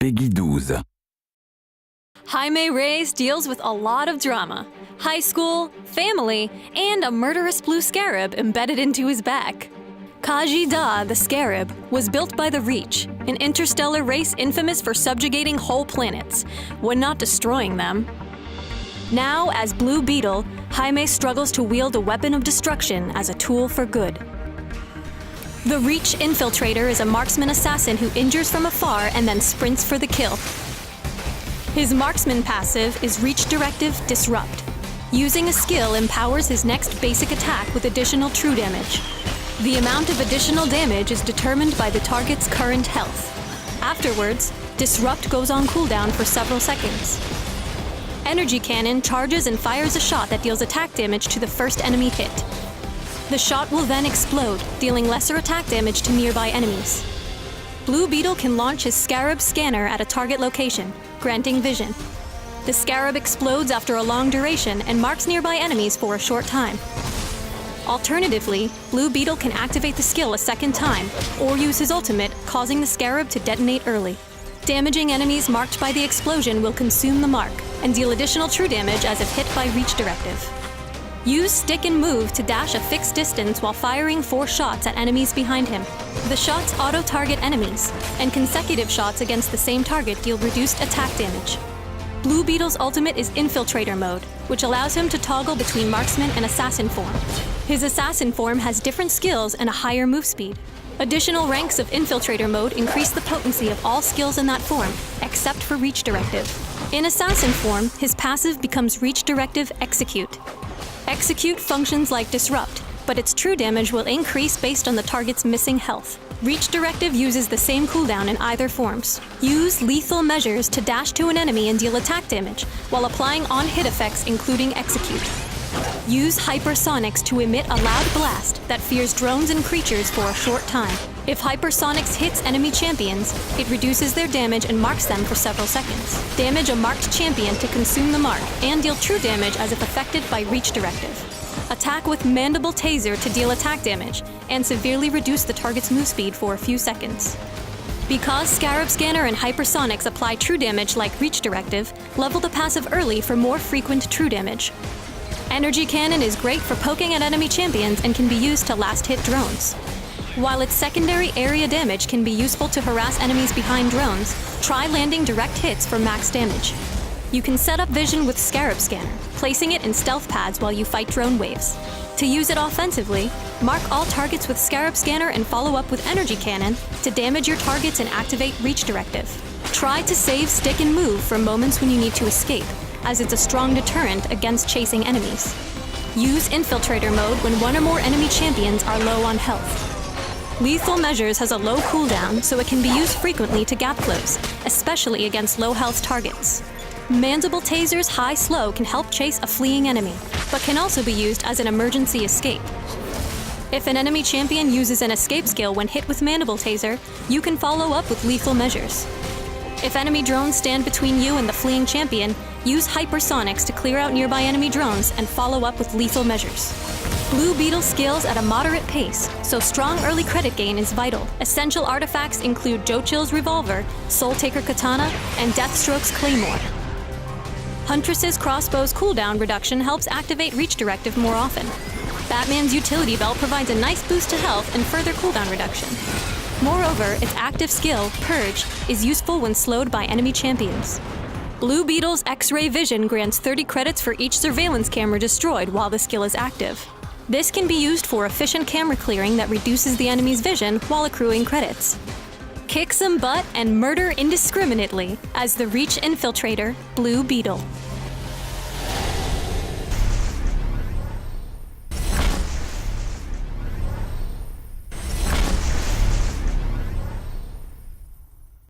Peggy 12. Jaime Reyes deals with a lot of drama. High school, family, and a murderous blue scarab embedded into his back. Kaji Da, the scarab, was built by the Reach, an interstellar race infamous for subjugating whole planets, when not destroying them. Now, as Blue Beetle, Jaime struggles to wield a weapon of destruction as a tool for good. The Reach Infiltrator is a marksman assassin who injures from afar and then sprints for the kill. His marksman passive is Reach Directive Disrupt. Using a skill empowers his next basic attack with additional true damage. The amount of additional damage is determined by the target's current health. Afterwards, Disrupt goes on cooldown for several seconds. Energy Cannon charges and fires a shot that deals attack damage to the first enemy hit. The shot will then explode, dealing lesser attack damage to nearby enemies. Blue Beetle can launch his Scarab Scanner at a target location, granting vision. The Scarab explodes after a long duration and marks nearby enemies for a short time. Alternatively, Blue Beetle can activate the skill a second time, or use his ultimate, causing the Scarab to detonate early. Damaging enemies marked by the explosion will consume the mark, and deal additional true damage as if hit by Reach Directive. Use Stick and Move to dash a fixed distance while firing 4 shots at enemies behind him. The shots auto-target enemies, and consecutive shots against the same target deal reduced attack damage. Blue Beetle's ultimate is Infiltrator mode, which allows him to toggle between Marksman and Assassin form. His Assassin form has different skills and a higher move speed. Additional ranks of Infiltrator mode increase the potency of all skills in that form, except for Reach Directive. In Assassin form, his passive becomes Reach Directive Execute. Execute functions like Disrupt, but its true damage will increase based on the target's missing health. Reach Directive uses the same cooldown in either forms. Use Lethal Measures to dash to an enemy and deal attack damage, while applying on-hit effects including Execute. Use Hypersonics to emit a loud blast that fears drones and creatures for a short time. If Hypersonics hits enemy champions, it reduces their damage and marks them for several seconds. Damage a marked champion to consume the mark, and deal true damage as if affected by Reach Directive. Attack with Mandible Taser to deal attack damage, and severely reduce the target's move speed for a few seconds. Because Scarab Scanner and Hypersonics apply true damage like Reach Directive, level the passive early for more frequent true damage. Energy Cannon is great for poking at enemy champions and can be used to last hit drones. While its secondary area damage can be useful to harass enemies behind drones, try landing direct hits for max damage. You can set up vision with Scarab Scanner, placing it in stealth pads while you fight drone waves. To use it offensively, mark all targets with Scarab Scanner and follow up with Energy Cannon to damage your targets and activate Reach Directive. Try to save Stick and Move for moments when you need to escape, as it's a strong deterrent against chasing enemies. Use Infiltrator mode when one or more enemy champions are low on health. Lethal Measures has a low cooldown, so it can be used frequently to gap close, especially against low health targets. Mandible Taser's high slow can help chase a fleeing enemy, but can also be used as an emergency escape. If an enemy champion uses an escape skill when hit with Mandible Taser, you can follow up with Lethal Measures. If enemy drones stand between you and the fleeing champion, use Hypersonics to clear out nearby enemy drones and follow up with Lethal Measures. Blue Beetle skills at a moderate pace, so strong early credit gain is vital. Essential artifacts include Jochill's Revolver, Soul Taker Katana, and Deathstroke's Claymore. Huntress's Crossbow's cooldown reduction helps activate Reach Directive more often. Batman's Utility Belt provides a nice boost to health and further cooldown reduction. Moreover, its active skill, Purge, is useful when slowed by enemy champions. Blue Beetle's X-ray vision grants 30 credits for each surveillance camera destroyed while the skill is active. This can be used for efficient camera clearing that reduces the enemy's vision while accruing credits. Kick some butt and murder indiscriminately as the Reach Infiltrator, Blue Beetle.